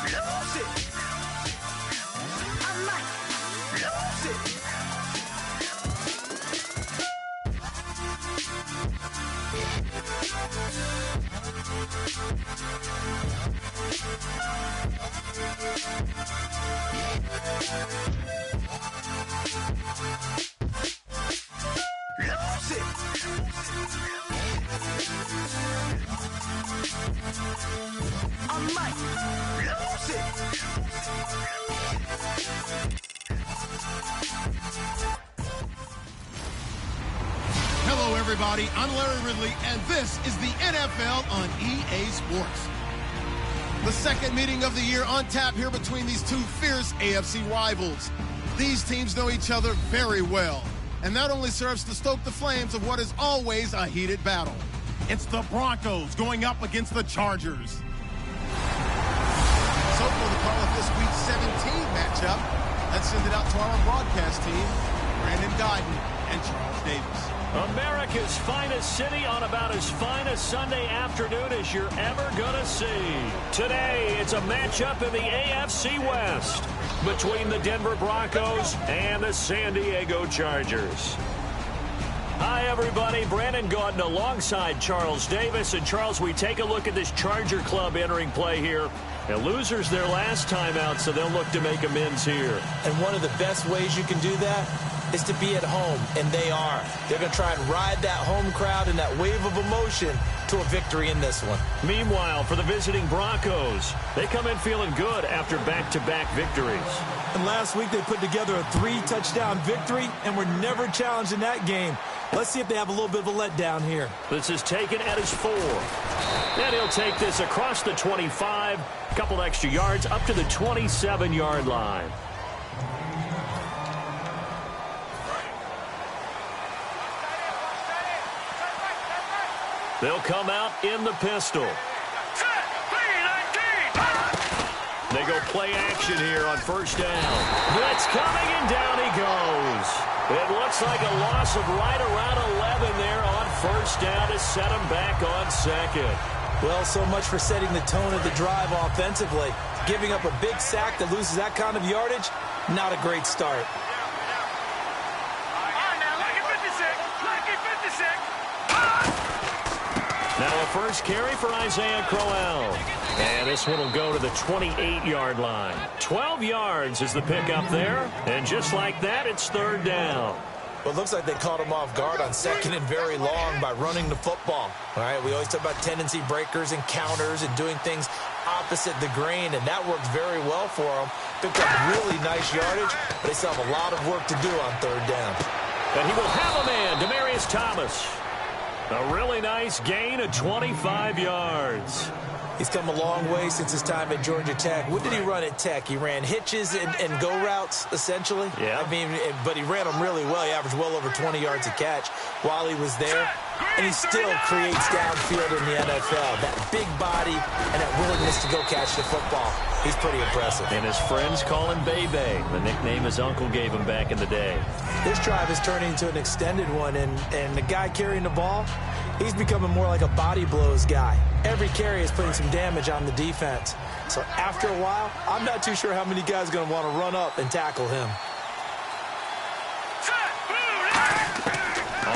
lose it. I might lose it. Lose it. I might lose it. Hello, everybody. I'm Larry Ridley, and this is the NFL on EA Sports. The second meeting of the year on tap here between these two fierce AFC rivals. These teams know each other very well, and that only serves to stoke the flames of what is always a heated battle. It's the Broncos going up against the Chargers. So for the call of this week's 17 matchup, let's send it out to our broadcast team, Brandon Guyton and Charles Davis. America's finest city on about as fine a Sunday afternoon as you're ever gonna see. Today, it's a matchup in the AFC West between the Denver Broncos and the San Diego Chargers. Hi, everybody. Brandon Gautin alongside Charles Davis. And, Charles, we take a look at this Charger club entering play here. And losers their last time out, so they'll look to make amends here. And one of the best ways you can do that is to be at home, and they are. They're going to try and ride that home crowd and that wave of emotion to a victory in this one. Meanwhile, for the visiting Broncos, they come in feeling good after back-to-back victories. And last week they put together a 3-touchdown victory and were never challenged in that game. Let's see if they have a little bit of a letdown here. This is taken at his 4. And he'll take this across the 25, a couple extra yards up to the 27-yard line. They'll come out in the pistol. They go play action here on first down. Blitz coming, and down he goes. It looks like a loss of right around 11 there on first down to set him back on second. Well, so much for setting the tone of the drive offensively. Giving up a big sack that loses that kind of yardage, not a great start. Now a first carry for Isaiah Crowell. And this one will go to the 28-yard line. 12 yards is the pickup there. And just like that, it's third down. Well, it looks like they caught him off guard on second and very long by running the football. All right, we always talk about tendency breakers and counters and doing things opposite the grain, and that worked very well for them. Picked up really nice yardage, but they still have a lot of work to do on third down. And he will have a man, Demaryius Thomas. A really nice gain of 25 yards. He's come a long way since his time at Georgia Tech. What did he run at Tech? He ran hitches and go routes, essentially. Yeah. I mean, but he ran them really well. He averaged well over 20 yards a catch while he was there. And he still creates downfield in the NFL. That big body and that willingness to go catch the football. He's pretty impressive. And his friends call him Bebe, the nickname his uncle gave him back in the day. This drive is turning into an extended one, and the guy carrying the ball, he's becoming more like a body blows guy. Every carry is putting some damage on the defense. So after a while, I'm not too sure how many guys are going to want to run up and tackle him.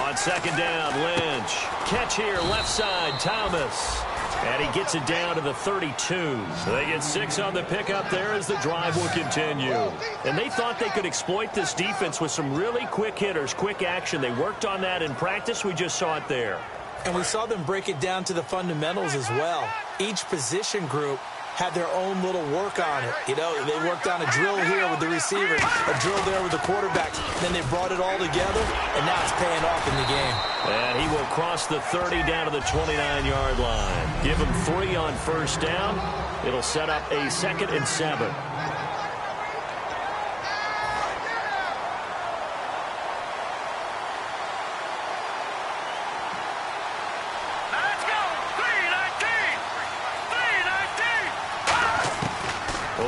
On second down, Lynch. Catch here, left side, Thomas. And he gets it down to the 32. So they get 6 on the pickup there as the drive will continue. And they thought they could exploit this defense with some really quick hitters, quick action. They worked on that in practice. We just saw it there. And we saw them break it down to the fundamentals as well. Each position group had their own little work on it. You know, they worked on a drill here with the receiver, a drill there with the quarterbacks. Then they brought it all together, and now it's paying off in the game. And he will cross the 30 down to the 29-yard line. Give him 3 on first down. It'll set up a 2nd and 7.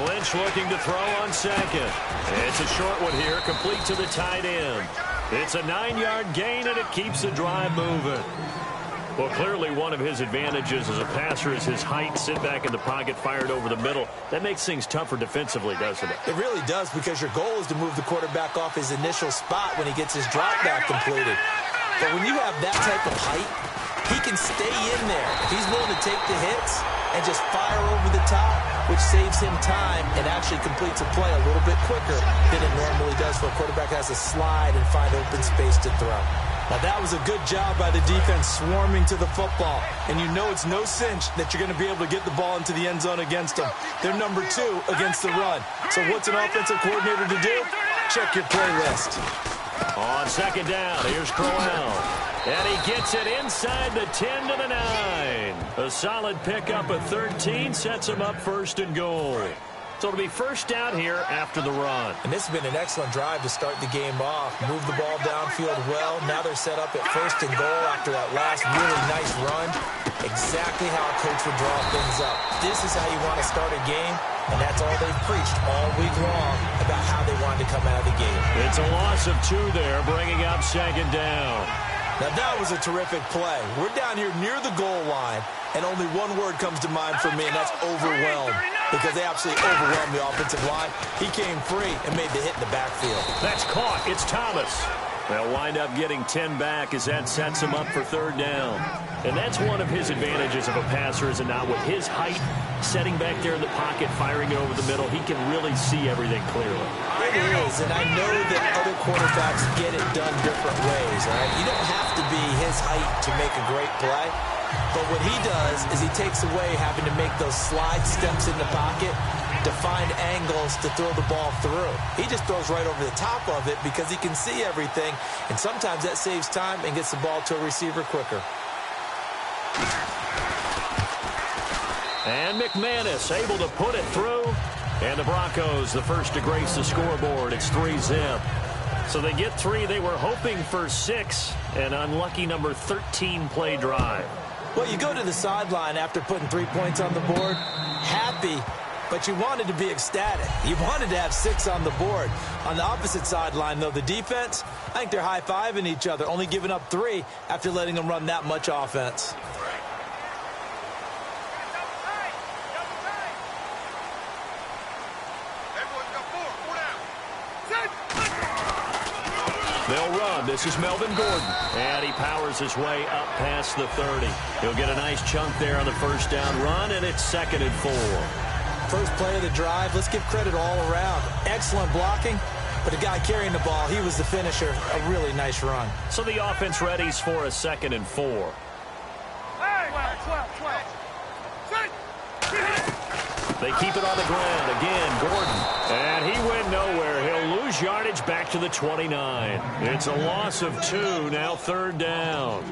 Lynch looking to throw on second. It's a short one here, complete to the tight end. It's a 9-yard gain, and it keeps the drive moving. Well, clearly one of his advantages as a passer is his height. Sit back in the pocket, fired over the middle. That makes things tougher defensively, doesn't it? It really does, because your goal is to move the quarterback off his initial spot when he gets his drop back completed. But when you have that type of height, he can stay in there. If he's willing to take the hits and just fire over the top, which saves him time and actually completes a play a little bit quicker than it normally does for a quarterback that has to slide and find open space to throw. Now, that was a good job by the defense swarming to the football. And you know it's no cinch that you're going to be able to get the ball into the end zone against them. They're number 2 against the run. So what's an offensive coordinator to do? Check your playlist. On second down, here's Crowell. And he gets it inside the 10 to the 9. A solid pickup of 13 sets him up first and goal. So it'll be first down here after the run. And this has been an excellent drive to start the game off. Move the ball downfield well. Now they're set up at first and goal after that last really nice run. Exactly how a coach would draw things up. This is how you want to start a game, and that's all they've preached all week long about how they wanted to come out of the game. It's a loss of 2 there, bringing up second down. Now, that was a terrific play. We're down here near the goal line, and only one word comes to mind for me, and that's overwhelmed, because they absolutely overwhelmed the offensive line. He came free and made the hit in the backfield. That's caught. It's Thomas. They'll wind up getting 10 back as that sets him up for third down. And that's one of his advantages of a passer, is it not? With his height, setting back there in the pocket, firing it over the middle, he can really see everything clearly. It is, and I know that other quarterbacks get it done different ways. All right? You don't have to be his height to make a great play. But what he does is he takes away having to make those slide steps in the pocket to find angles to throw the ball through. He just throws right over the top of it because he can see everything, and sometimes that saves time and gets the ball to a receiver quicker. And McManus able to put it through. And the Broncos, the first to grace the scoreboard. It's 3-zip. So they get 3. They were hoping for 6. An unlucky number 13 play drive. Well, you go to the sideline after putting 3 points on the board, happy, but you wanted to be ecstatic. You wanted to have 6 on the board. On the opposite sideline, though, the defense, I think they're high-fiving each other, only giving up 3 after letting them run that much offense. They'll run. This is Melvin Gordon. And he powers his way up past the 30. He'll get a nice chunk there on the first down run, and it's 2nd and 4. First play of the drive, let's give credit all around. Excellent blocking, but the guy carrying the ball, he was the finisher. A really nice run. So the offense readies for a 2nd and 4. They keep it on the ground. Again, Gordon. And he went nowhere. He'll lose yardage back to the 29. It's a loss of 2. Now 3rd down.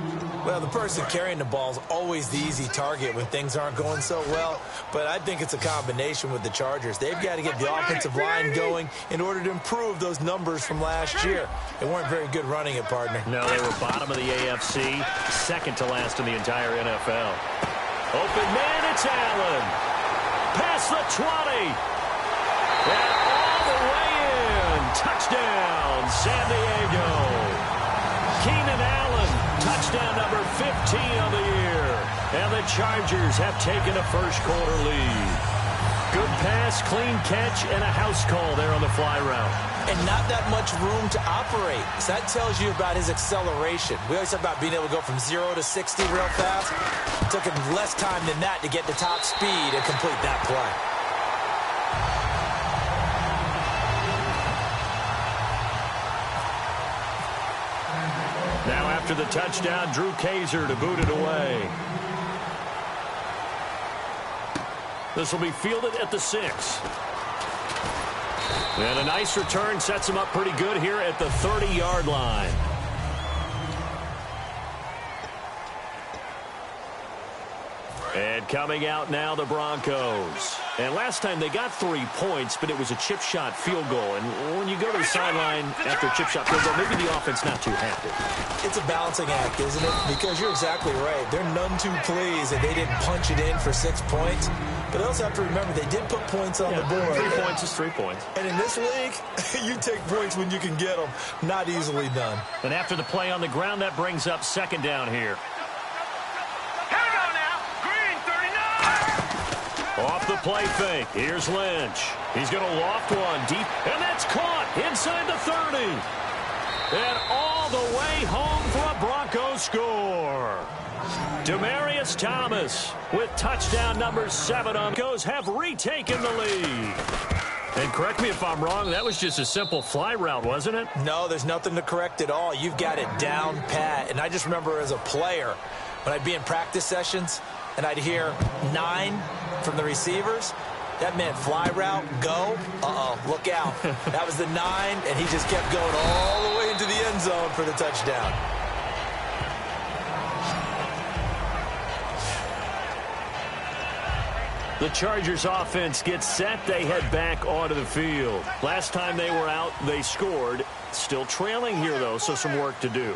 Well, the person carrying the ball is always the easy target when things aren't going so well. But I think it's a combination with the Chargers. They've got to get the offensive line going in order to improve those numbers from last year. They weren't very good running it, partner. No, they were bottom of the AFC, 2nd to last in the entire NFL. Open man, it's Allen. Past the 20. And all the way in. Touchdown, San Diego. Keenan Allen, touchdown number 15 of the year. And the Chargers have taken a first-quarter lead. Good pass, clean catch, and a house call there on the fly route. And not that much room to operate. So that tells you about his acceleration. We always talk about being able to go from 0 to 60 real fast. It took him less time than that to get to top speed and complete that play. Now after the touchdown, Drew Kaiser to boot it away. This will be fielded at the 6. And a nice return sets him up pretty good here at the 30-yard line. And coming out now, the Broncos. And last time they got 3 points, but it was a chip shot field goal. And when you go to the sideline after a chip shot field goal, maybe the offense not too happy. It's a balancing act, isn't it? Because you're exactly right. They're none too pleased that they didn't punch it in for 6 points. But they also have to remember they did put points on the board. 3 points is 3 points. And in this league, you take points when you can get them. Not easily done. And after the play on the ground, that brings up 2nd down here. Off the play fake. Here's Lynch. He's going to loft one deep, and that's caught inside the 30. And all the way home for a Broncos score. Demaryius Thomas with touchdown number 7 on Broncos have retaken the lead. And correct me if I'm wrong, that was just a simple fly route, wasn't it? No, there's nothing to correct at all. You've got it down pat. And I just remember as a player, when I'd be in practice sessions and I'd hear 9 from the receivers, that meant fly route, go, look out. That was the 9, and he just kept going all the way into the end zone for the touchdown. The Chargers offense gets set. They head back onto the field. Last time they were out, they scored. Still trailing here, though, so some work to do.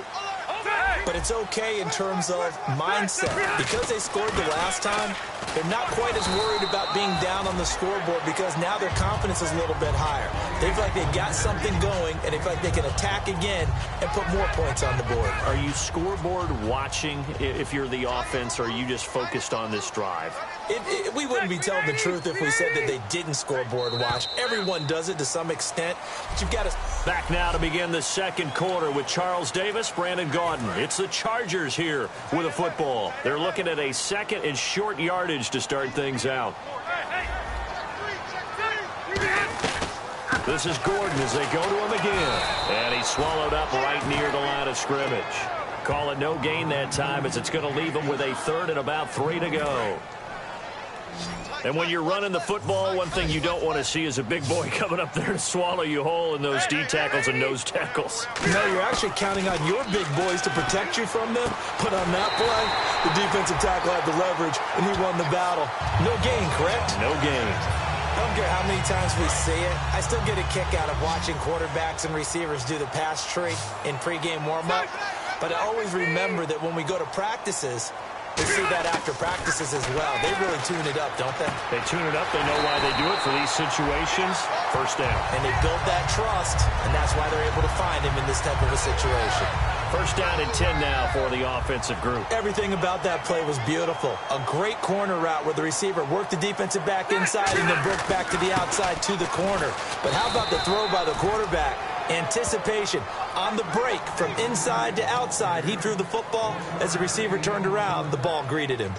But it's okay in terms of mindset. Because they scored the last time, they're not quite as worried about being down on the scoreboard because now their confidence is a little bit higher. They feel like they've got something going, and they feel like they can attack again and put more points on the board. Are you scoreboard watching if you're the offense, or are you just focused on this drive? We wouldn't be telling the truth if we said that they didn't scoreboard watch. Everyone does it to some extent, but you've got to... Back now to begin the second quarter with Charles Davis, Brandon Gaudin. It's the Chargers here with a football. They're looking at a second and short yardage to start things out. This is Gordon as they go to him again. And he's swallowed up right near the line of scrimmage. Call it no gain that time as it's going to leave him with a 3rd and about 3 to go. And when you're running the football, one thing you don't want to see is a big boy coming up there to swallow you whole in those D tackles and nose tackles. No, you're actually counting on your big boys to protect you from them. But on that play, the defensive tackle had the leverage, and he won the battle. No gain, correct? No gain. I don't care how many times we see it. I still get a kick out of watching quarterbacks and receivers do the pass tree in pregame warm-up. But I always remember that when we go to practices, we see that after practices as well. They really tune it up, don't they? They tune it up. They know why they do it for these situations. First down. And they build that trust, and that's why they're able to find him in this type of a situation. First down and 10 now for the offensive group. Everything about that play was beautiful. A great corner route where the receiver worked the defensive back inside and then broke back to the outside to the corner. But how about the throw by the quarterback? Anticipation on the break from inside to outside. He threw the football. As the receiver turned around, the ball greeted him.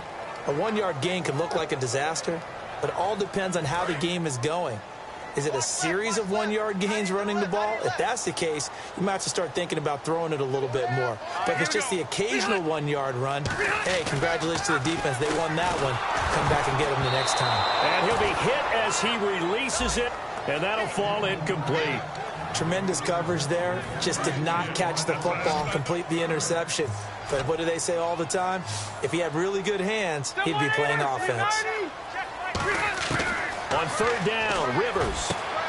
A 1-yard gain can look like a disaster, but it all depends on how the game is going. Is it a series of 1-yard gains running the ball? If that's the case, you might have to start thinking about throwing it a little bit more. But if it's just the occasional 1-yard run, hey, congratulations to the defense. They won that one. Come back and get him the next time. And he'll be hit as he releases it, and that'll fall incomplete. Tremendous coverage there. Just did not catch the football and complete the interception. But what do they say all the time? If he had really good hands, he'd be playing offense. On 3rd down, Rivers.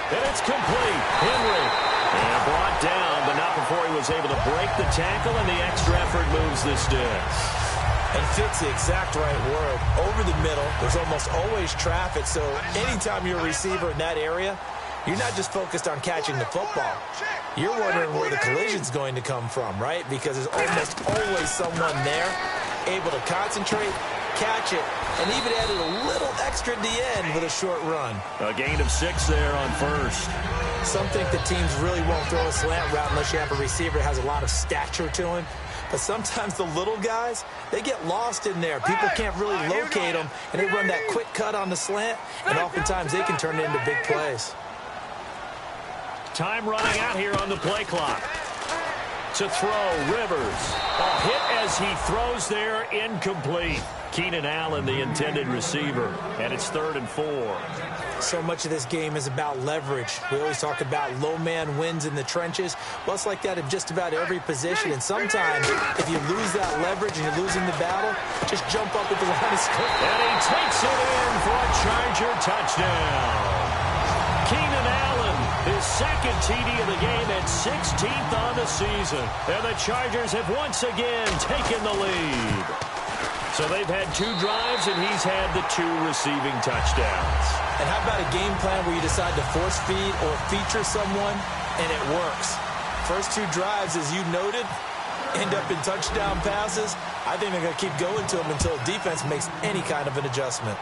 And it's complete. Henry. And brought down, but not before he was able to break the tackle, and the extra effort moves the sticks. And fits the exact right word. Over the middle, there's almost always traffic. So anytime you're a receiver in that area, you're not just focused on catching the football. You're wondering where the collision's going to come from, right? Because there's almost always someone there able to concentrate, catch it, and even added a little extra at the end with a short run. A gain of 6 there on 1st. Some think the teams really won't throw a slant route unless you have a receiver that has a lot of stature to him. But sometimes the little guys, they get lost in there. People can't really locate them, and they run that quick cut on the slant, and oftentimes they can turn it into big plays. Time running out here on the play clock. To throw, Rivers. A hit as he throws there, incomplete. Keenan Allen, the intended receiver, and it's 3rd and 4. So much of this game is about leverage. We always talk about low man wins in the trenches. Well, it's like that in just about every position. And sometimes, if you lose that leverage and you're losing the battle, just jump up at the line of scrimmage. And he takes it in for a Charger touchdown. Keenan Allen, his 2nd TD of the game at 16th on the season. And the Chargers have once again taken the lead. So they've had 2 drives, and he's had the 2 receiving touchdowns. And how about a game plan where you decide to force feed or feature someone, and it works? First 2 drives, as you noted, end up in touchdown passes. I think they're going to keep going to them until defense makes any kind of an adjustment.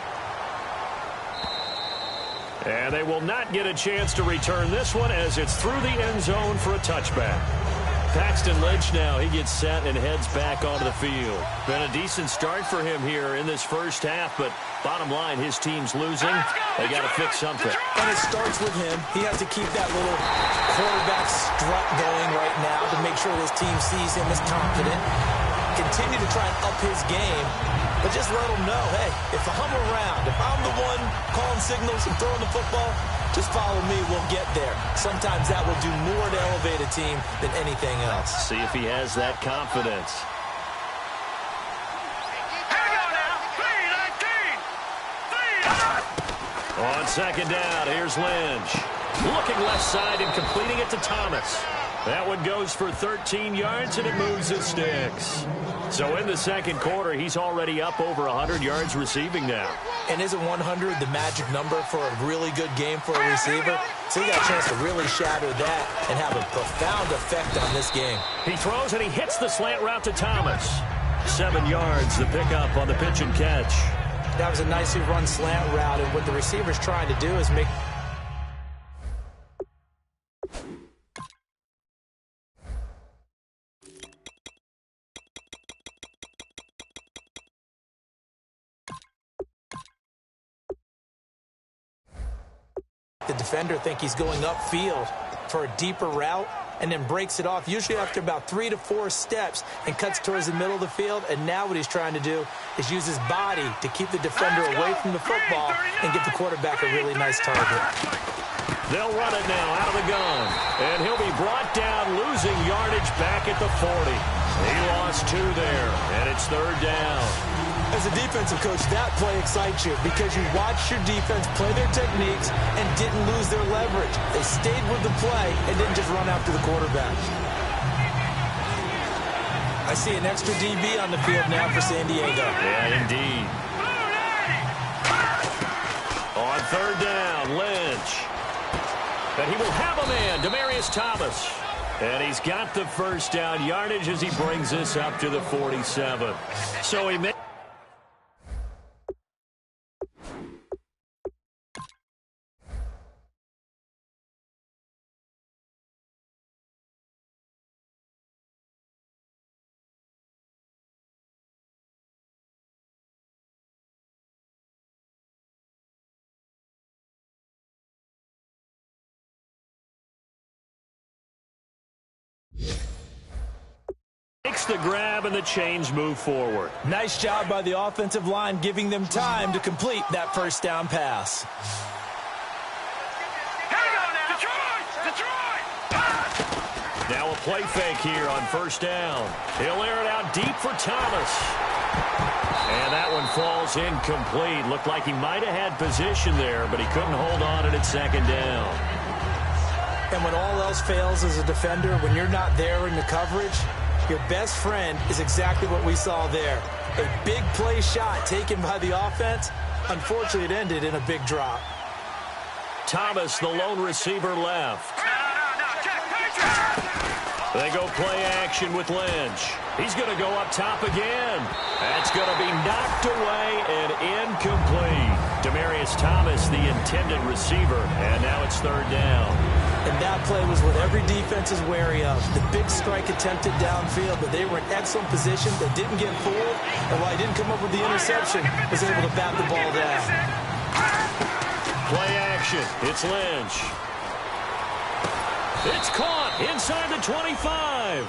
And they will not get a chance to return this one as it's through the end zone for a touchback. Paxton Lynch now, he gets set and heads back onto the field. Been a decent start for him here in this first half, but bottom line, his team's losing. They got to fix something. And it starts with him. He has to keep that little quarterback strut going right now to make sure his team sees him as confident. Continue to try and up his game, but just let him know, hey, if I'm around, if I'm the one calling signals and throwing the football, just follow me, we'll get there. Sometimes that will do more to elevate a team than anything else. See if he has that confidence. On second down, here's Lynch. Looking left side and completing it to Thomas. That one goes for 13 yards, and it moves the sticks. So in the second quarter, he's already up over 100 yards receiving now. And isn't 100 the magic number for a really good game for a receiver? So he got a chance to really shatter that and have a profound effect on this game. He throws and he hits the slant route to Thomas. 7 yards, the pickup on the pitch and catch. That was a nicely run slant route, and what the receiver's trying to do is make... the defender think he's going upfield for a deeper route and then breaks it off, usually after about 3 to 4 steps, and cuts towards the middle of the field. And now what he's trying to do is use his body to keep the defender away from the football and get the quarterback a really nice target. They'll run it now out of the gun, and he'll be brought down, losing yardage back at the 40. He lost 2 there, and it's third down. As a defensive coach, that play excites you because you watched your defense play their techniques and didn't lose their leverage. They stayed with the play and didn't just run after the quarterback. I see an extra DB on the field now for San Diego. Yeah, indeed. On third down, Lynch. And he will have a man, Demaryius Thomas. And he's got the first down yardage as he brings this up to the 47. So he made... Makes the grab and the chains move forward. Nice job by the offensive line, giving them time to complete that first down pass. Now a play fake here on first down. He'll air it out deep for Thomas. And that one falls incomplete. Looked like he might have had position there, but he couldn't hold on at second down. And when all else fails as a defender, when you're not there in the coverage, your best friend is exactly what we saw there. A big play shot taken by the offense. Unfortunately, it ended in a big drop. Thomas, the lone receiver, left. They go play action with Lynch. He's going to go up top again. That's going to be knocked away and incomplete. Demaryius Thomas, the intended receiver, and now it's third down. And that play was what every defense is wary of. The big strike attempted downfield, but they were in excellent position. They didn't get fooled, and while he didn't come up with the interception, was able to bat the ball down. Play action. It's Lynch. It's caught inside the 25.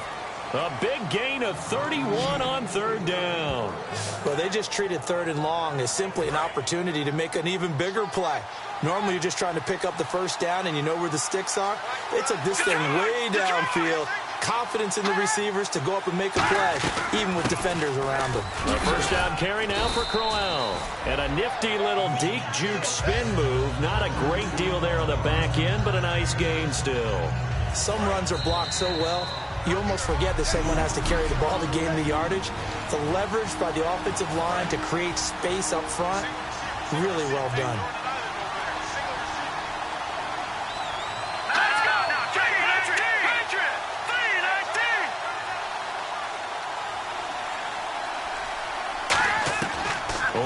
A big gain of 31 on third down. Well, they just treated third and long as simply an opportunity to make an even bigger play. Normally, you're just trying to pick up the first down and you know where the sticks are. They took this thing way downfield. Confidence in the receivers to go up and make a play, even with defenders around them. A first down carry now for Crowell. And a nifty little deke juke spin move. Not a great deal there on the back end, but a nice gain still. Some runs are blocked so well, you almost forget that someone has to carry the ball to gain the yardage. The leverage by the offensive line to create space up front, really well done.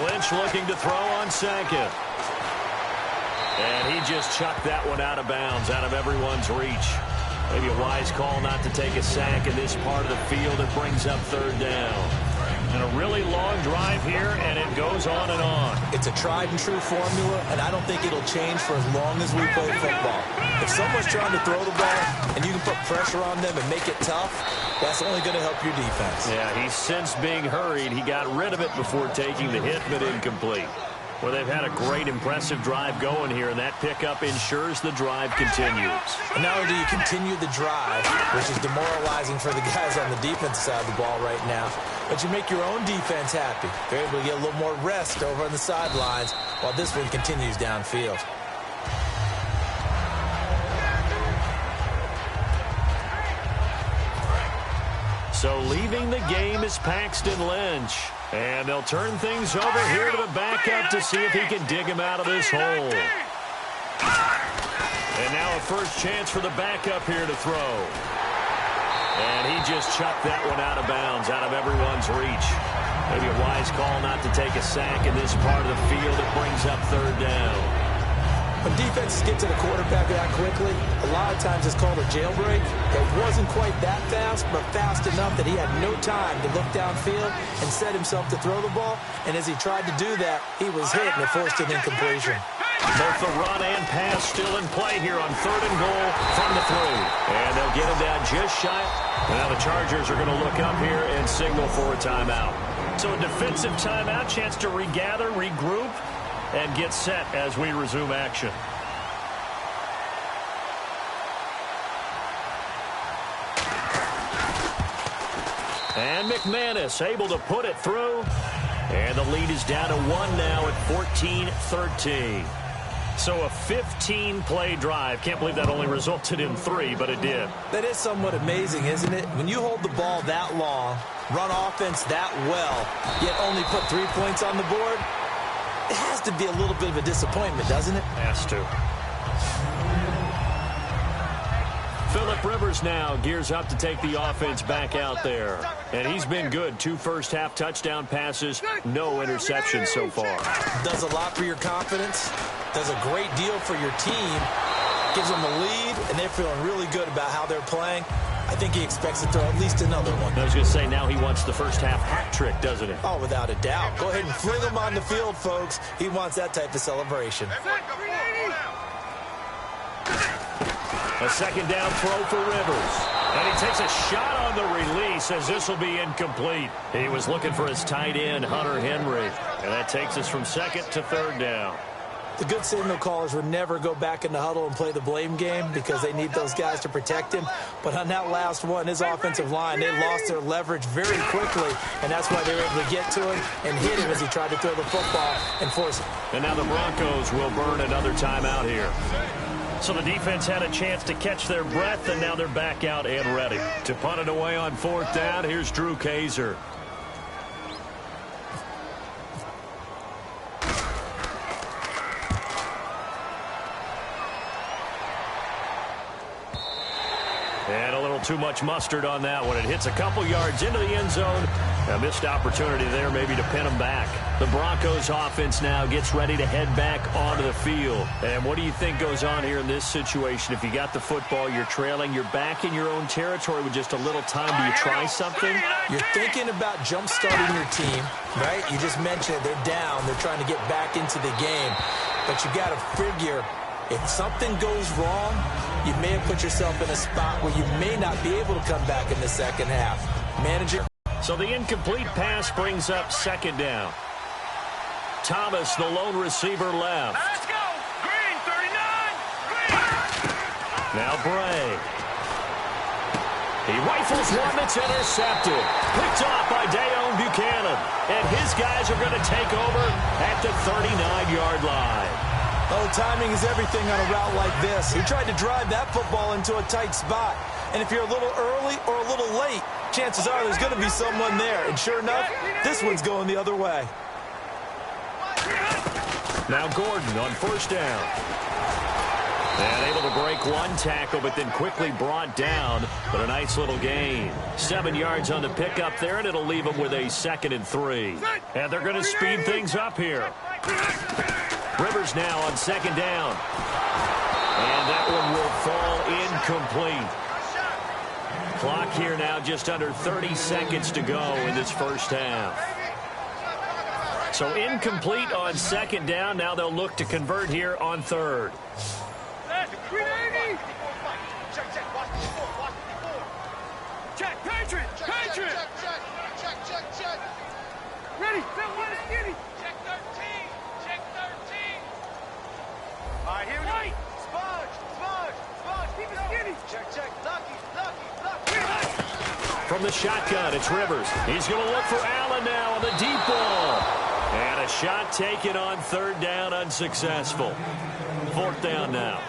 Lynch looking to throw on second. And he just chucked that one out of bounds, out of everyone's reach. Maybe a wise call not to take a sack in this part of the field. It brings up third down. And a really long drive here, and it goes on and on. It's a tried-and-true formula, and I don't think it'll change for as long as we play football. If someone's trying to throw the ball and you can put pressure on them and make it tough, that's only going to help your defense. Yeah, he's since being hurried. He got rid of it before taking the hit, but incomplete. Well, they've had a great, impressive drive going here, and that pickup ensures the drive continues. And not only do you continue the drive, which is demoralizing for the guys on the defensive side of the ball right now, but you make your own defense happy. They're able to get a little more rest over on the sidelines while this one continues downfield. So leaving the game is Paxton Lynch. And they'll turn things over here to the backup to see if he can dig him out of this hole. And now a first chance for the backup here to throw. And he just chucked that one out of bounds, out of everyone's reach. Maybe a wise call not to take a sack in this part of the field. It brings up third down. When defenses get to the quarterback that quickly, a lot of times it's called a jailbreak. It wasn't quite that fast, but fast enough that he had no time to look downfield and set himself to throw the ball. And as he tried to do that, he was hit and it forced an incompletion. Both the run and pass still in play here on third and goal from the 3. And they'll get him down just shy. Now the Chargers are going to look up here and signal for a timeout. So a defensive timeout, chance to regather, regroup, and get set as we resume action. And McManus able to put it through. And the lead is down to 1 now at 14-13. So a 15-play drive. Can't believe that only resulted in 3, but it did. That is somewhat amazing, isn't it? When you hold the ball that long, run offense that well, yet only put 3 points on the board, it has to be a little bit of a disappointment, doesn't it? Has to. Phillip Rivers now gears up to take the offense back out there. And he's been good. 2 first-half touchdown passes, no interceptions so far. Does a lot for your confidence, does a great deal for your team, gives them a lead, and they're feeling really good about how they're playing. I think he expects to throw at least another one. I was going to say, now he wants the first-half hat trick, doesn't he? Oh, without a doubt. Go ahead and fling him on the field, folks. He wants that type of celebration. A second down throw for Rivers. And he takes a shot on the release as this will be incomplete. He was looking for his tight end, Hunter Henry. And that takes us from second to third down. The good signal callers would never go back in the huddle and play the blame game because they need those guys to protect him. But on that last one, his offensive line, they lost their leverage very quickly, and that's why they were able to get to him and hit him as he tried to throw the football and force it. And now the Broncos will burn another timeout here. So the defense had a chance to catch their breath, and now they're back out and ready. To punt it away on fourth down, here's Drew Kaiser. And a little too much mustard on that one. It hits a couple yards into the end zone. A missed opportunity there maybe to pin them back. The Broncos offense now gets ready to head back onto the field. And what do you think goes on here in this situation? If you got the football, you're trailing, you're back in your own territory with just a little time. Do you try something? You're thinking about jump-starting your team, right? You just mentioned it. They're down. They're trying to get back into the game. But you got to figure, if something goes wrong, you may have put yourself in a spot where you may not be able to come back in the second half. Manage it. So the incomplete pass brings up second down. Thomas, the lone receiver, left. Let's go. Green, 39. Green. Now Bray. He rifles one that's intercepted. Picked off by Dayon Buchanan. And his guys are going to take over at the 39-yard line. Oh, timing is everything on a route like this. He tried to drive that football into a tight spot. And if you're a little early or a little late, chances are there's going to be someone there. And sure enough, this one's going the other way. Now Gordon on first down. And able to break one tackle, but then quickly brought down. But a nice little gain. 7 yards on the pickup there, and it'll leave them with a 2nd and 3. And they're going to speed things up here. Rivers now on second down. And that one will fall incomplete. Clock here now just under 30 seconds to go in this first half. So incomplete on second down. Now they'll look to convert here on third. Check, Patriot! Patriot! Check. Ready, Phil, one skinny. Check 13. Check 13. All right, here we go. Sponge. Keep it skinny. Check. Lucky. From the shotgun, it's Rivers. He's going to look for Allen now on the deep ball. And a shot taken on third down, unsuccessful. Fourth down now.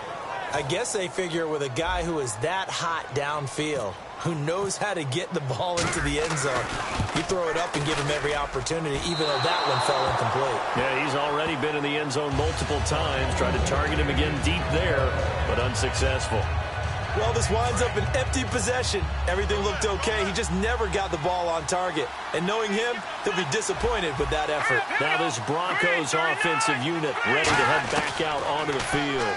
I guess they figure with a guy who is that hot downfield, who knows how to get the ball into the end zone, you throw it up and give him every opportunity, even though that one fell incomplete. Yeah, he's already been in the end zone multiple times, tried to target him again deep there, but unsuccessful. Well, this winds up an empty possession. Everything looked okay. He just never got the ball on target. And knowing him, he'll be disappointed with that effort. Now this Broncos offensive unit ready to head back out onto the field.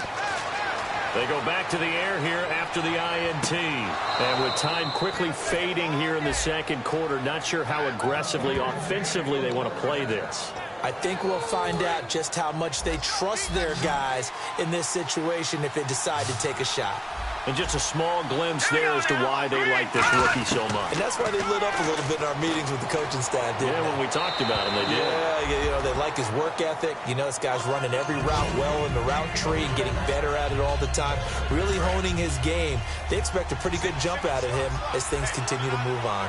They go back to the air here after the INT. And with time quickly fading here in the second quarter, not sure how aggressively, offensively they want to play this. I think we'll find out just how much they trust their guys in this situation if they decide to take a shot. And just a small glimpse there as to why they like this rookie so much. And that's why they lit up a little bit in our meetings with the coaching staff, didn't they? When we talked about him, they did. Yeah, they like his work ethic. This guy's running every route well in the route tree and getting better at it all the time, really honing his game. They expect a pretty good jump out of him as things continue to move on.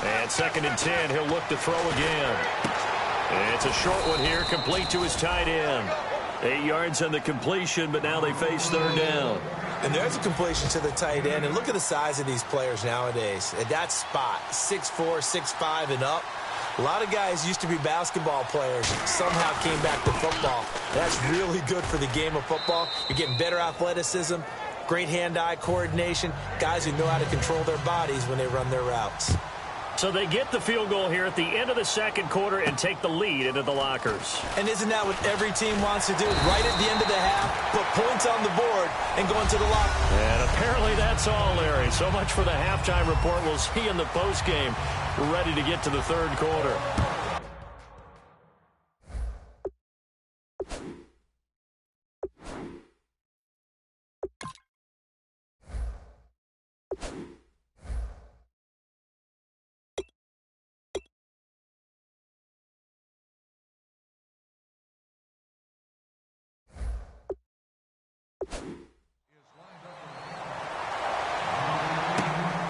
And 2nd and 10, he'll look to throw again. And it's a short one here, complete to his tight end. 8 yards on the completion, but now they face third down. And there's a completion to the tight end. And look at the size of these players nowadays. At that spot, 6'4", 6'5", and up. A lot of guys used to be basketball players, somehow came back to football. That's really good for the game of football. You're getting better athleticism, great hand-eye coordination, guys who know how to control their bodies when they run their routes. So they get the field goal here at the end of the second quarter and take the lead into the lockers. And isn't that what every team wants to do? Right at the end of the half, put points on the board and go into the locker. And apparently that's all, Larry. So much for the halftime report. We'll see in the postgame. We're ready to get to the third quarter.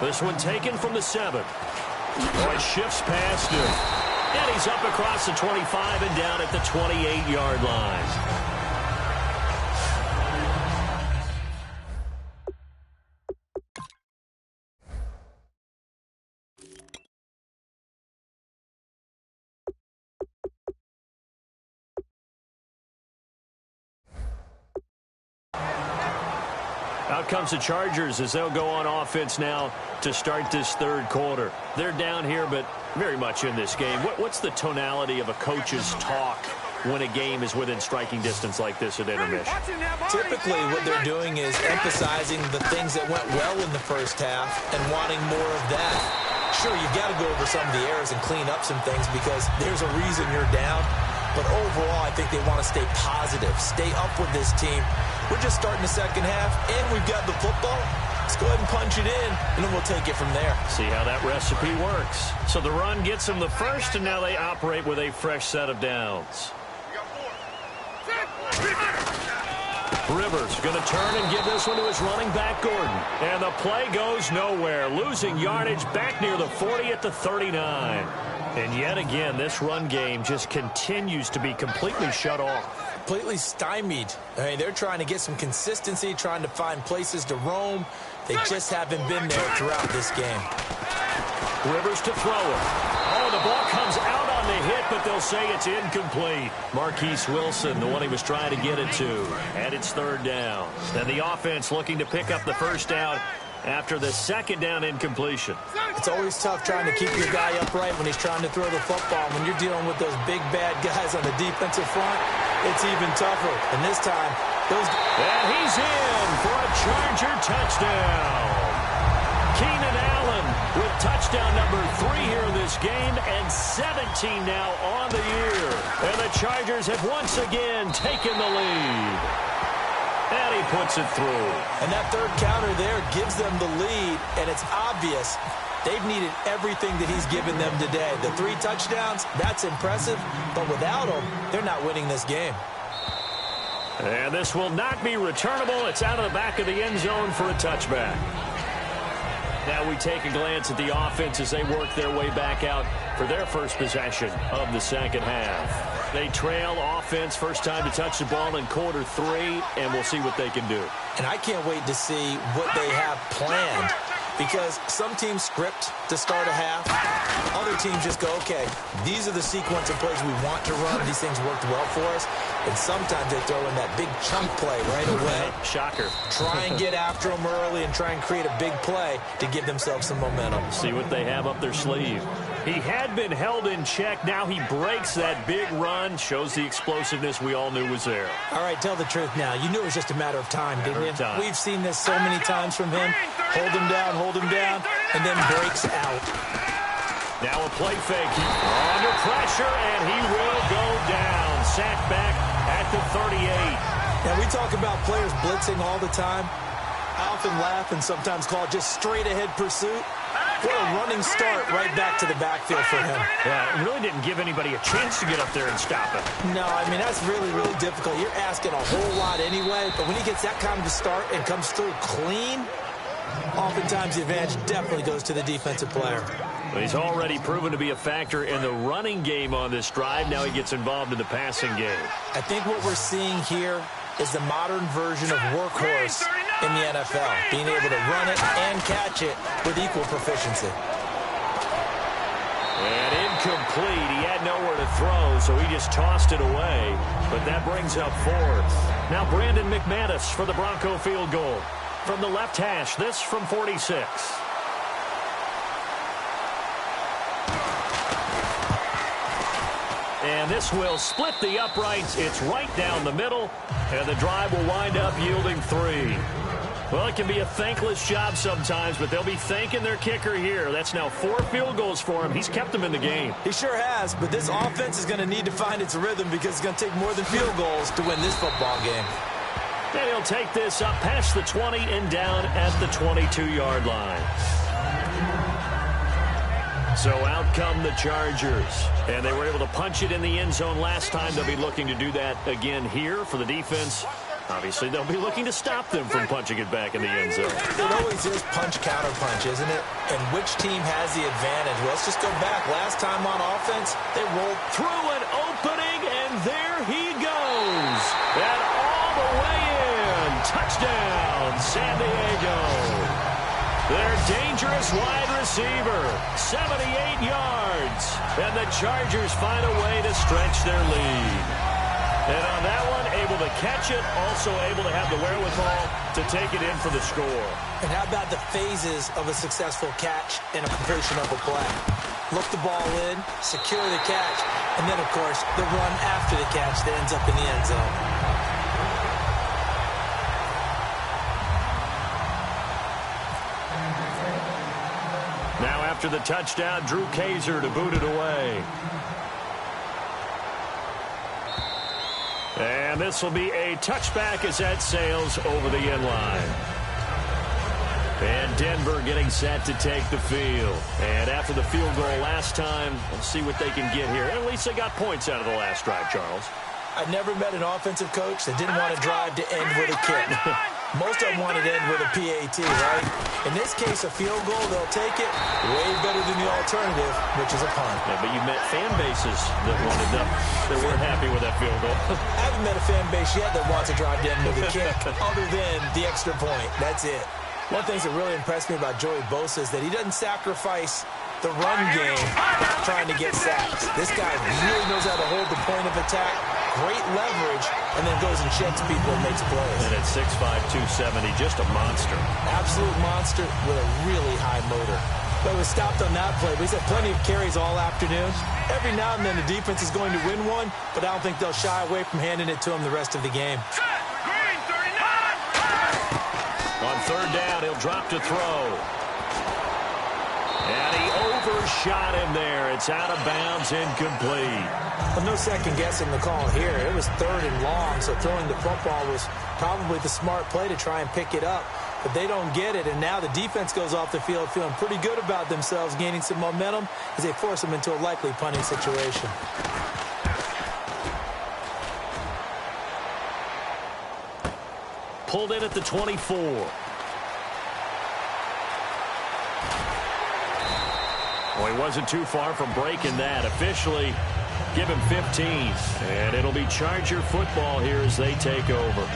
This one taken from the 7. Boy, shifts past him. And he's up across the 25 and down at the 28-yard line. Out comes the Chargers as they'll go on offense now to start this third quarter. They're down here, but very much in this game. What's the tonality of a coach's talk when a game is within striking distance like this at intermission? Typically, what they're doing is emphasizing the things that went well in the first half and wanting more of that. Sure, you've got to go over some of the errors and clean up some things because there's a reason you're down. But overall, I think they want to stay positive, stay up with this team. We're just starting the second half, and we've got the football. Let's go ahead and punch it in, and then we'll take it from there. See how that recipe works. So the run gets them the first, and now they operate with a fresh set of downs. Rivers going to turn and give this one to his running back, Gordon. And the play goes nowhere, losing yardage back near the 40 at the 39. And yet again, this run game just continues to be completely shut off. Completely stymied. I mean, they're trying to get some consistency, trying to find places to roam. They just haven't been there throughout this game. Rivers to throw it. Oh, the ball comes out on the hit, but they'll say it's incomplete. Marquise Wilson, the one he was trying to get it to. And it's third down. And the offense looking to pick up the first down after the second down incompletion. It's always tough trying to keep your guy upright when he's trying to throw the football. When you're dealing with those big, bad guys on the defensive front, it's even tougher. And this time, And he's in for a Charger touchdown. Keenan Allen with touchdown number 3 here in this game, and 17 now on the year. And the Chargers have once again taken the lead. And he puts it through. And that third counter there gives them the lead, and it's obvious they've needed everything that he's given them today. The 3 touchdowns, that's impressive, but without him, they're not winning this game. And this will not be returnable. It's out of the back of the end zone for a touchback. Now we take a glance at the offense as they work their way back out for their first possession of the second half. They trail offense, first time to touch the ball in quarter 3, and we'll see what they can do. And I can't wait to see what they have planned, because some teams script to start a half. Other teams just go, okay, these are the sequence of plays we want to run. These things worked well for us. And sometimes they throw in that big chunk play right away. Shocker. Try and get after them early and try and create a big play to give themselves some momentum. See what they have up their sleeve. He had been held in check. Now he breaks that big run. Shows the explosiveness we all knew was there. All right, tell the truth now. You knew it was just a matter of time, didn't you? We've seen this so many times from him. Hold him down, and then breaks out. Now a play fake. Under pressure, and he will go down. Sacked back at the 38. Now, we talk about players blitzing all the time. I often laugh and sometimes call it just straight-ahead pursuit. What a running start right back to the backfield for him. Yeah, it really didn't give anybody a chance to get up there and stop him. No, I mean, that's really, really difficult. You're asking a whole lot anyway, but when he gets that kind of a start and comes through clean, oftentimes the advantage definitely goes to the defensive player. Well, he's already proven to be a factor in the running game on this drive. Now he gets involved in the passing game. I think what we're seeing here is the modern version of workhorse in the NFL, being able to run it and catch it with equal proficiency. And incomplete. He had nowhere to throw, so he just tossed it away. But that brings up 4th. Now Brandon McManus for the Bronco field goal. From the left hash, this from 46. And this will split the uprights. It's right down the middle, and the drive will wind up yielding 3. Well, it can be a thankless job sometimes, but they'll be thanking their kicker here. That's now 4 field goals for him. He's kept them in the game. He sure has, but this offense is going to need to find its rhythm because it's going to take more than field goals to win this football game. And he'll take this up past the 20 and down at the 22-yard line. So out come the Chargers, and they were able to punch it in the end zone last time. They'll be looking to do that again here for the defense. Obviously, they'll be looking to stop them from punching it back in the end zone. It always is punch-counter-punch, isn't it? And which team has the advantage? Well, let's just go back. Last time on offense, they rolled through an opening, and there he goes. And all the way in. Touchdown, San Diego. Their dangerous wide receiver, 78 yards. And the Chargers find a way to stretch their lead. And on that one, able to catch it, also able to have the wherewithal to take it in for the score. And how about the phases of a successful catch and a completion of a play? Look the ball in, secure the catch, and then, of course, the run after the catch that ends up in the end zone. Now after the touchdown, Drew Kaiser to boot it away. And this will be a touchback as that sails over the end line. And Denver getting set to take the field. And after the field goal last time, let's see what they can get here. At least they got points out of the last drive, Charles. I've never met an offensive coach that didn't want to drive to end with a kick. Most of them wanted to end with a PAT, right? In this case, a field goal, they'll take it way better than the alternative, which is a punt. Yeah, but you met fan bases that wanted them, that weren't happy with that field goal. I haven't met a fan base yet that wants to drive to end with a kick, other than the extra point. That's it. One of the things that really impressed me about Joey Bosa is that he doesn't sacrifice the run game by trying to get sacks. This guy really knows how to hold the point of attack great leverage, and then goes and checks people and makes plays. And at 6'5", 270, just a monster. Absolute monster with a really high motor. But was stopped on that play. But he's had plenty of carries all afternoon. Every now and then the defense is going to win one, but I don't think they'll shy away from handing it to him the rest of the game. On third down, he'll drop to throw. And he overshot him there. It's out of bounds, incomplete. Well, no second guessing the call here. It was 3rd and long, so throwing the football was probably the smart play to try and pick it up. But they don't get it, and now the defense goes off the field feeling pretty good about themselves, gaining some momentum as they force them into a likely punting situation. Pulled in at the 24. Well, he wasn't too far from breaking that. Officially, give him 15. And it'll be Charger football here as they take over.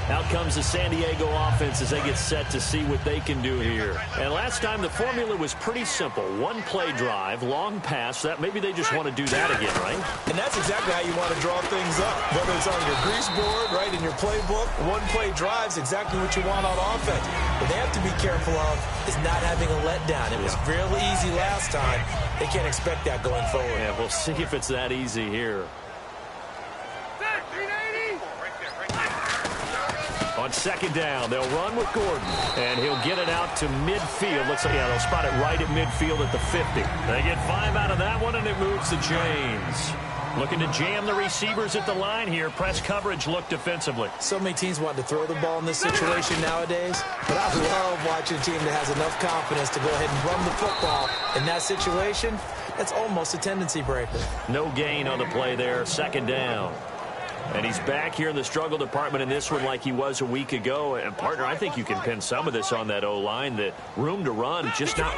Out comes the San Diego offense as they get set to see what they can do here. And last time, the formula was pretty simple. One play drive, long pass. That maybe they just want to do that again, right? And that's exactly how you want to draw things up. Whether it's on your grease board, right, in your playbook, one play drive's exactly what you want on offense. What they have to be careful of is not having a letdown. It was real easy last time. They can't expect that going forward. Yeah, we'll see if it's that easy here. On second down, they'll run with Gordon, and he'll get it out to midfield. Looks like, yeah, they'll spot it right at midfield at the 50. They get 5 out of that one, and it moves the chains. Looking to jam the receivers at the line here. Press coverage look defensively. So many teams want to throw the ball in this situation nowadays, but I love watching a team that has enough confidence to go ahead and run the football. In that situation, that's almost a tendency breaker. No gain on the play there. Second down. And he's back here in the struggle department in this one like he was a week ago. And, partner, I think you can pin some of this on that O-line. The room to run just not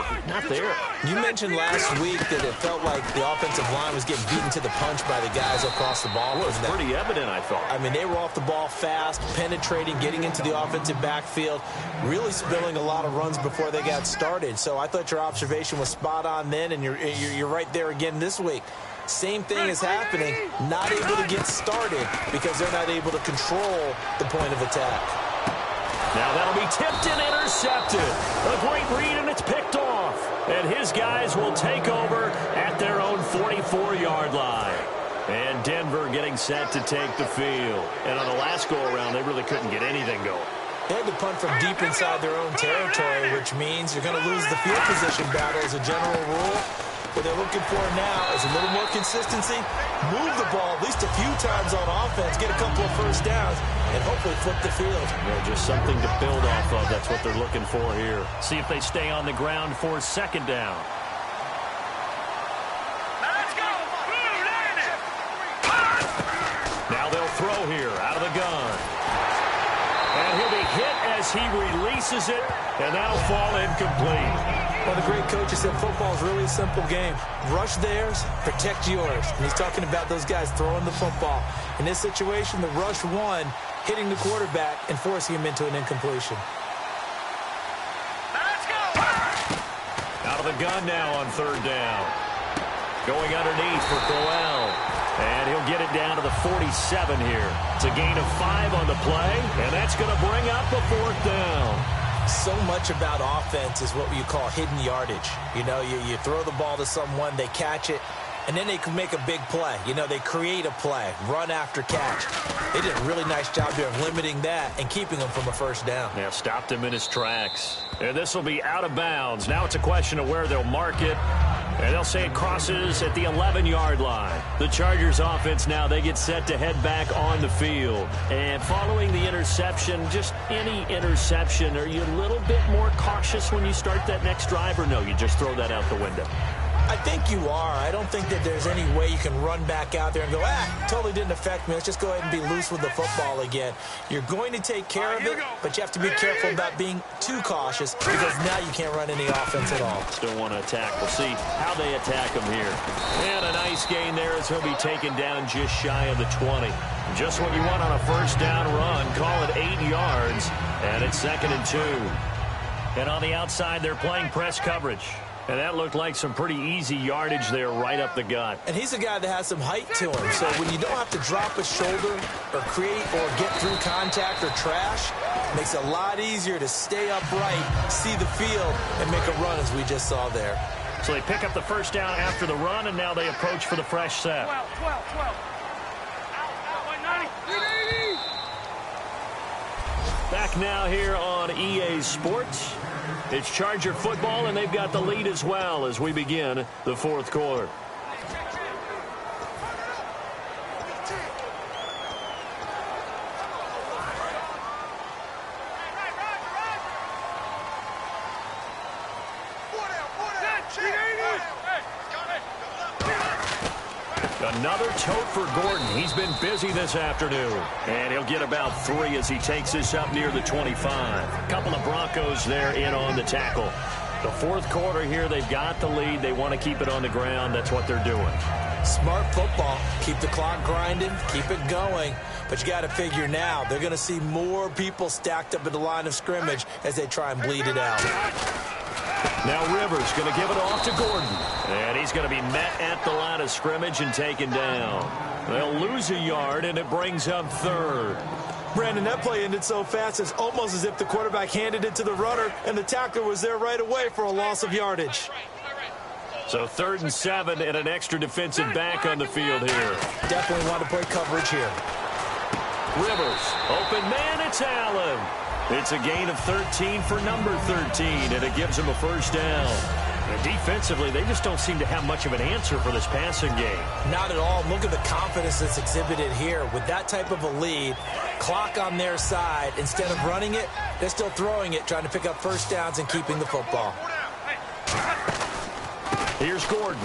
there. You mentioned last week that it felt like the offensive line was getting beaten to the punch by the guys across the ball. It was pretty evident, I thought. I mean, they were off the ball fast, penetrating, getting into the offensive backfield, really spilling a lot of runs before they got started. So I thought your observation was spot on then, and you're right there again this week. Same thing is happening, not able to get started because they're not able to control the point of attack. Now that'll be tipped and intercepted. A great read, and it's picked off. And his guys will take over at their own 44-yard line. And Denver getting set to take the field. And on the last go-around, they really couldn't get anything going. They had to punt from deep inside their own territory, which means you're going to lose the field position battle as a general rule. What they're looking for now is a little more consistency, move the ball at least a few times on offense, get a couple of first downs, and hopefully flip the field. Yeah, just something to build off of. That's what they're looking for here. See if they stay on the ground for second down. Let's go! Now they'll throw here out of the gun. And he'll be hit as he releases it, and that'll fall incomplete. Well, the great coach has said football is really a simple game. Rush theirs, protect yours. And he's talking about those guys throwing the football. In this situation, the rush won, hitting the quarterback and forcing him into an incompletion. Let's go! Out of the gun now on third down. Going underneath for Crowell. And he'll get it down to the 47 here. It's a gain of 5 on the play, and that's going to bring up a fourth down. So much about offense is what you call hidden yardage. You know, you throw the ball to someone, they catch it, and then they can make a big play. You know, they create a play, run after catch. They did a really nice job here of limiting that and keeping him from a first down. Yeah, stopped him in his tracks. And this will be out of bounds. Now it's a question of where they'll mark it. And they'll say it crosses at the 11-yard line. The Chargers offense now, they get set to head back on the field. And following the interception, just any interception, are you a little bit more cautious when you start that next drive, or no, you just throw that out the window? I think you are. I don't think that there's any way you can run back out there and go, totally didn't affect me. Let's just go ahead and be loose with the football again. You're going to take care of it, but you have to be careful about being too cautious because now you can't run any offense at all. Still want to attack. We'll see how they attack him here. And a nice gain there as he'll be taken down just shy of the 20. Just what you want on a first down run. Call it 8 yards, and it's 2nd and 2. And on the outside, they're playing press coverage. And that looked like some pretty easy yardage there right up the gut. And he's a guy that has some height to him. So when you don't have to drop a shoulder or create or get through contact or trash, it makes it a lot easier to stay upright, see the field, and make a run as we just saw there. So they pick up the first down after the run, and now they approach for the fresh set. 12. Back now here on EA Sports. It's Charger football, and they've got the lead as well as we begin the fourth quarter. Another tote for Gordon. He's been busy this afternoon. And he'll get about 3 as he takes this up near the 25. A couple of Broncos there in on the tackle. The fourth quarter here, they've got the lead. They want to keep it on the ground. That's what they're doing. Smart football. Keep the clock grinding. Keep it going. But you got to figure now, they're going to see more people stacked up at the line of scrimmage as they try and bleed it out. Now Rivers going to give it off to Gordon. And he's going to be met at the line of scrimmage and taken down. They'll lose a yard, and it brings up third. Brandon, that play ended so fast, it's almost as if the quarterback handed it to the runner, and the tackler was there right away for a loss of yardage. So 3rd and 7 and an extra defensive back on the field here. Definitely want to play coverage here. Rivers, open man, it's Allen. It's a gain of 13 for number 13, and it gives him a first down. And defensively, they just don't seem to have much of an answer for this passing game. Not at all. Look at the confidence that's exhibited here. With that type of a lead, clock on their side, instead of running it, they're still throwing it, trying to pick up first downs and keeping the football. Here's Gordon.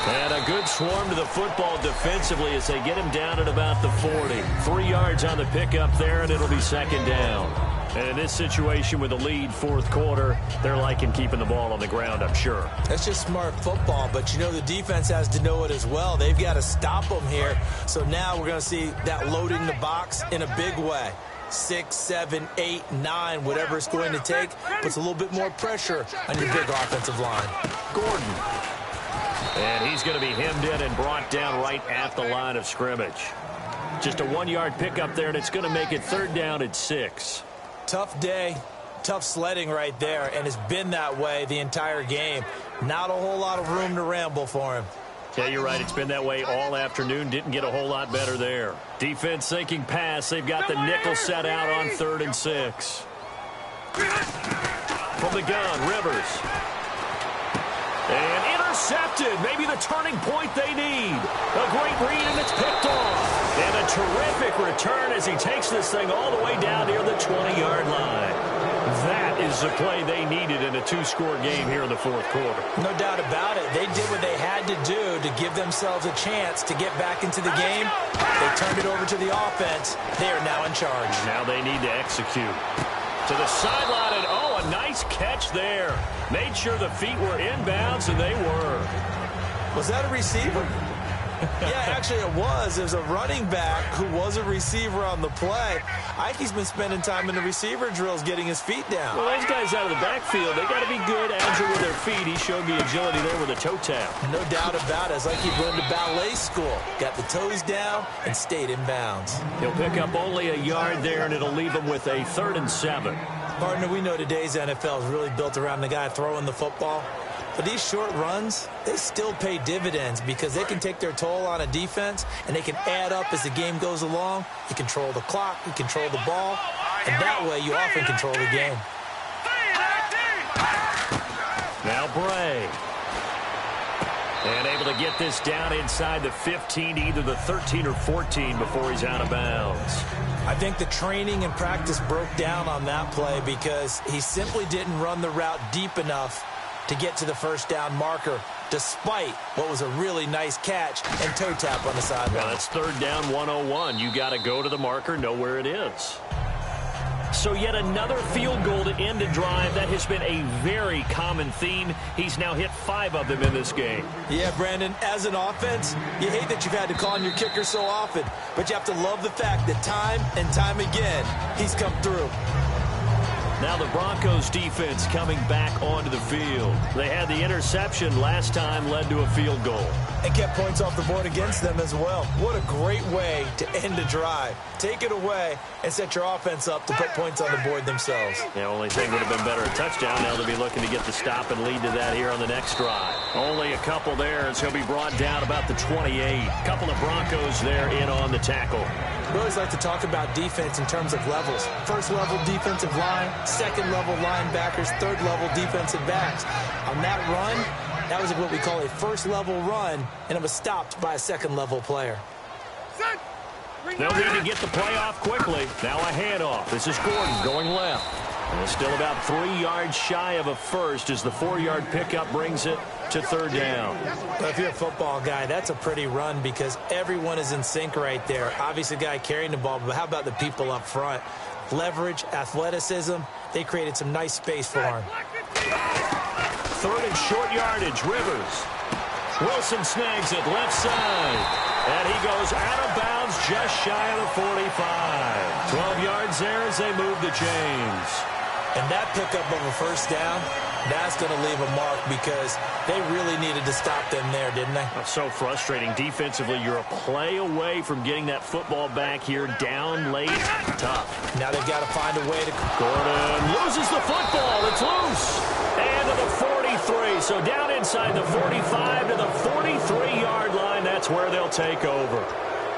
And a good swarm to the football defensively as they get him down at about the 40. 3 yards on the pickup there, and it'll be second down. And in this situation with the lead fourth quarter, they're liking keeping the ball on the ground, I'm sure. That's just smart football, but you know the defense has to know it as well. They've got to stop them here. So now we're going to see that loading the box in a big way. 6, 7, 8, 9, whatever it's going to take, puts a little bit more pressure on your big offensive line. Gordon. And he's going to be hemmed in and brought down right at the line of scrimmage. Just a 1-yard pickup there, and it's going to make it 3rd down at 6. Tough day, tough sledding right there, and it's been that way the entire game. Not a whole lot of room to ramble for him. Yeah, you're right. It's been that way all afternoon. Didn't get a whole lot better there. Defense thinking pass. They've got the nickel set out on 3rd and 6. From the gun, Rivers. And intercepted. Maybe the turning point they need. A great read, and it's picked off. And a terrific return as he takes this thing all the way down near the 20-yard line. That is the play they needed in a 2-score game here in the fourth quarter. No doubt about it. They did what they had to do to give themselves a chance to get back into the game. They turned it over to the offense. They are now in charge. Now they need to execute. To the sideline, and oh, a nice catch there. Made sure the feet were inbounds, and they were. Was that a receiver? Yeah, actually it was. There's a running back who was a receiver on the play. Ike's been spending time in the receiver drills getting his feet down. Well, those guys out of the backfield, they got to be good, agile with their feet. He showed the agility there with a toe tap. No doubt about it. It's like he went to ballet school. Got the toes down and stayed in bounds. He'll pick up only a yard there, and it'll leave him with a 3rd and 7. Partner, we know today's NFL is really built around the guy throwing the football. But these short runs, they still pay dividends because they can take their toll on a defense, and they can add up as the game goes along. You control the clock, you control the ball, and that way you often control the game. Now Bray. And able to get this down inside the 15 to either the 13 or 14 before he's out of bounds. I think the training and practice broke down on that play because he simply didn't run the route deep enough to get to the first down marker, despite what was a really nice catch and toe tap on the sideline. Well, that's 3rd down 101. You got to go to the marker, know where it is. So yet another field goal to end a drive. That has been a very common theme. He's now hit 5 of them in this game. Yeah, Brandon, as an offense, you hate that you've had to call on your kicker so often, but you have to love the fact that time and time again, he's come through. Now the Broncos defense coming back onto the field. They had the interception last time, led to a field goal. And kept points off the board against them as well. What a great way to end a drive. Take it away and set your offense up to put points on the board themselves. The only thing would have been better, a touchdown. Now they'll be looking to get the stop and lead to that here on the next drive. Only a couple there as he'll be brought down about the 28. Couple of Broncos there in on the tackle. We always like to talk about defense in terms of levels. First level defensive line, second level linebackers, third level defensive backs. On that run, that was what we call a first level run, and it was stopped by a second level player. They'll need to get the play off quickly. Now a handoff. This is Gordon going left. And it's still about 3 yards shy of a first as the 4-yard pickup brings it to third down. But if you're a football guy, that's a pretty run because everyone is in sync right there. Obviously, the guy carrying the ball, but how about the people up front? Leverage, athleticism, they created some nice space for him. Third and short yardage, Rivers. Wilson snags it left side. And he goes out of bounds just shy of the 45. 12 yards there as they move the chains. And that pickup of a first down, that's going to leave a mark because they really needed to stop them there, didn't they? That's so frustrating. Defensively, you're a play away from getting that football back here down late. Tough. Now they've got to find a way to... Gordon loses the football. It's loose. And to the 43. So down inside the 45 to the 43-yard line. That's where they'll take over.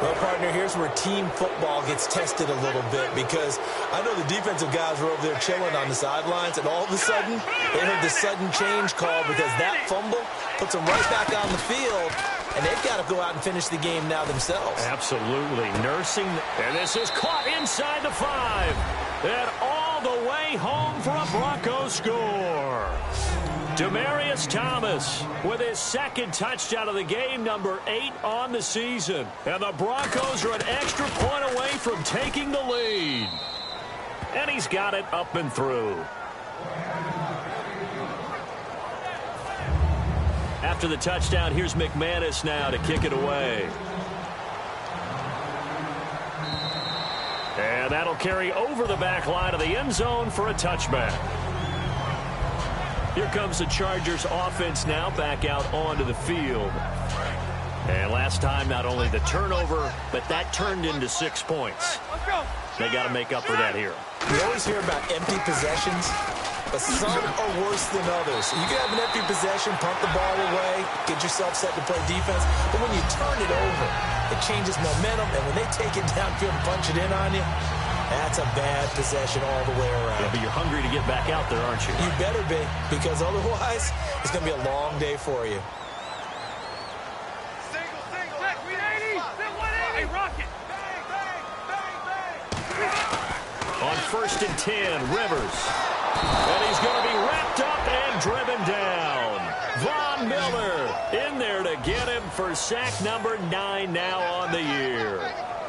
Well, partner, here's where team football gets tested a little bit because I know the defensive guys were over there chilling on the sidelines, and all of a sudden, they heard the sudden change call because that fumble puts them right back on the field, and they've got to go out and finish the game now themselves. Absolutely. Nursing, and this is caught inside the 5. And all the way home for a Broncos score. Demaryius Thomas with his second touchdown of the game, number 8 on the season. And the Broncos are an extra point away from taking the lead. And he's got it up and through. After the touchdown, here's McManus now to kick it away. And that'll carry over the back line of the end zone for a touchback. Here comes the Chargers offense now back out onto the field. And last time, not only the turnover, but that turned into 6 points. They got to make up for that here. We always hear about empty possessions, but some are worse than others. You can have an empty possession, punt the ball away, get yourself set to play defense, but when you turn it over, it changes momentum, and when they take it downfield and punch it in on you, that's a bad possession all the way around. Yeah, but you're hungry to get back out there, aren't you? You better be, because otherwise, it's going to be a long day for you. Single, check, 380, 180. Hey, Rocket. Bang, bang, bang, bang. On 1st and 10, Rivers. And he's going to be wrapped up and driven down. Von Miller in there to get him for sack number 9 now on the year.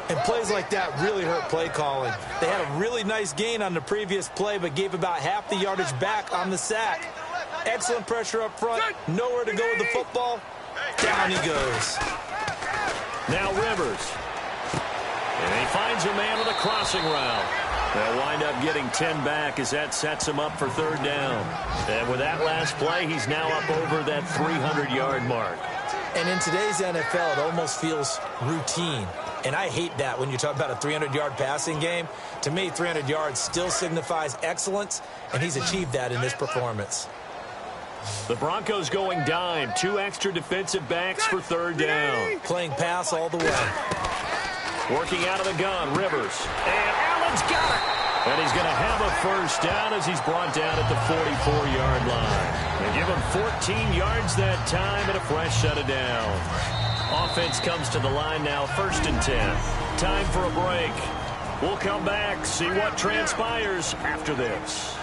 And plays like that really hurt play calling. They had a really nice gain on the previous play, but gave about half the yardage back on the sack. Excellent pressure up front. Nowhere to go with the football. Down he goes. Now Rivers. And he finds a man with a crossing route. They'll wind up getting 10 back as that sets him up for third down. And with that last play, he's now up over that 300-yard mark. And in today's NFL, it almost feels routine. And I hate that when you talk about a 300-yard passing game. To me, 300 yards still signifies excellence, and he's achieved that in this performance. The Broncos going dime. 2 extra defensive backs for third down. Playing pass all the way. Working out of the gun, Rivers. And Allen's got it. And he's going to have a first down as he's brought down at the 44-yard line. They give him 14 yards that time and a fresh set of down. Offense comes to the line now, 1st and 10. Time for a break. We'll come back, see what transpires after this.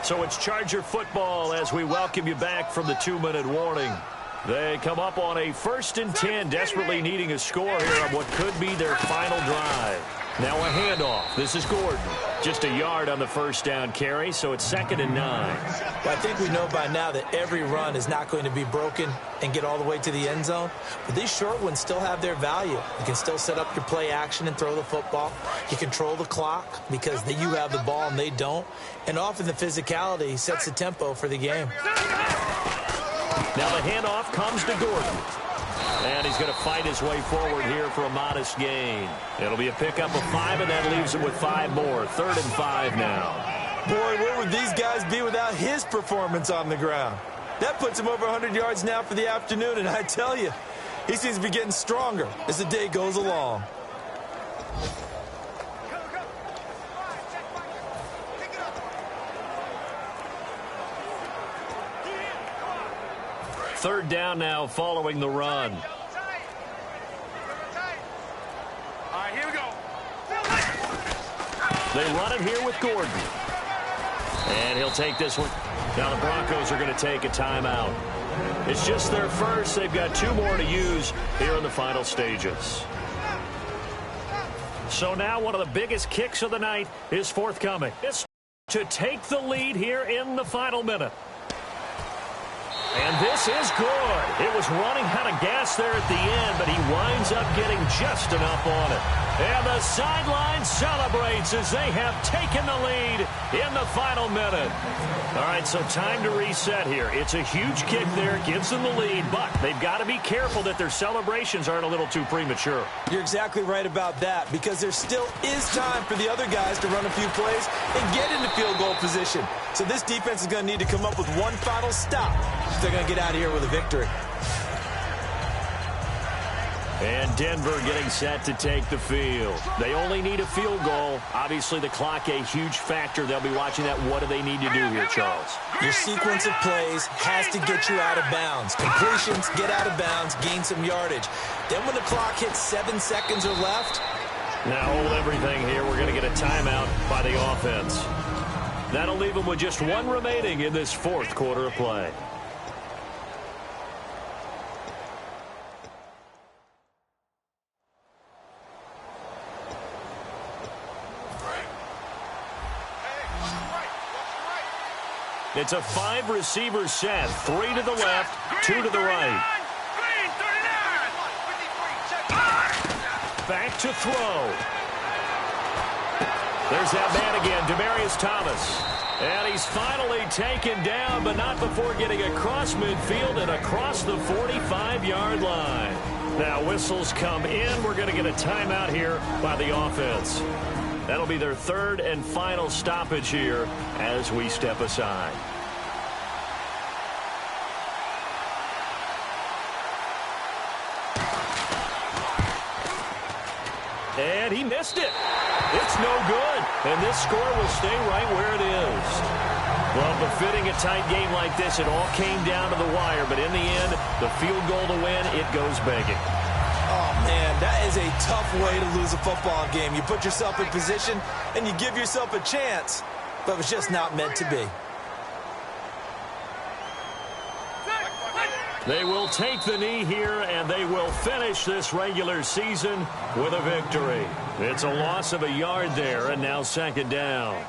So it's Charger football as we welcome you back from the 2-minute warning. They come up on a 1st and 10, desperately needing a score here on what could be their final drive. Now a handoff. This is Gordon. Just a yard on the first down carry, so it's 2nd and 9. Well, I think we know by now that every run is not going to be broken and get all the way to the end zone. But these short ones still have their value. You can still set up your play action and throw the football. You control the clock because you have the ball and they don't. And often the physicality sets the tempo for the game. Now the handoff comes to Gordon. And he's going to fight his way forward here for a modest gain. It'll be a pickup of 5, and that leaves him with 5 more. 3rd and 5 now. Boy, where would these guys be without his performance on the ground? That puts him over 100 yards now for the afternoon, and I tell you, he seems to be getting stronger as the day goes along. Third down now following the run. All right, here we go. They run it here with Gordon. And he'll take this one. Now the Broncos are going to take a timeout. It's just their first. They've got 2 more to use here in the final stages. So now one of the biggest kicks of the night is forthcoming. It's to take the lead here in the final minute. And this is good. It was running out of gas there at the end, but he winds up getting just enough on it. And the sideline celebrates as they have taken the lead in the final minute. All right, so time to reset here. It's a huge kick there, gives them the lead, but they've got to be careful that their celebrations aren't a little too premature. You're exactly right about that, because there still is time for the other guys to run a few plays and get into field goal position. So this defense is going to need to come up with one final stop if they're going to get out of here with a victory. And Denver getting set to take the field. They only need a field goal. Obviously, the clock a huge factor. They'll be watching that. What do they need to do here, Charles? Your sequence of plays has to get you out of bounds. Completions, get out of bounds, gain some yardage. Then when the clock hits 7 seconds or left. Now hold everything here. We're going to get a timeout by the offense. That'll leave them with just 1 remaining in this 4th quarter of play. It's a 5-receiver set. 3 to the left, 2 to the right. Back to throw. There's that man again, Demaryius Thomas. And he's finally taken down, but not before getting across midfield and across the 45-yard line. Now whistles come in. We're going to get a timeout here by the offense. That'll be their 3rd and final stoppage here as we step aside. And he missed it. It's no good. And this score will stay right where it is. Well, befitting a tight game like this, it all came down to the wire. But in the end, the field goal to win, it goes begging. Oh, man, that is a tough way to lose a football game. You put yourself in position, and you give yourself a chance, but it's just not meant to be. They will take the knee here, and they will finish this regular season with a victory. It's a loss of a yard there, and now 2nd down.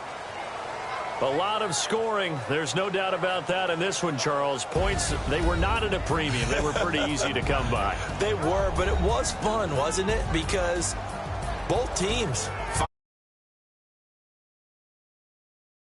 A lot of scoring. There's no doubt about that in this one, Charles. Points, they were not at a premium. They were pretty easy to come by. They were, but it was fun, wasn't it? Because both teams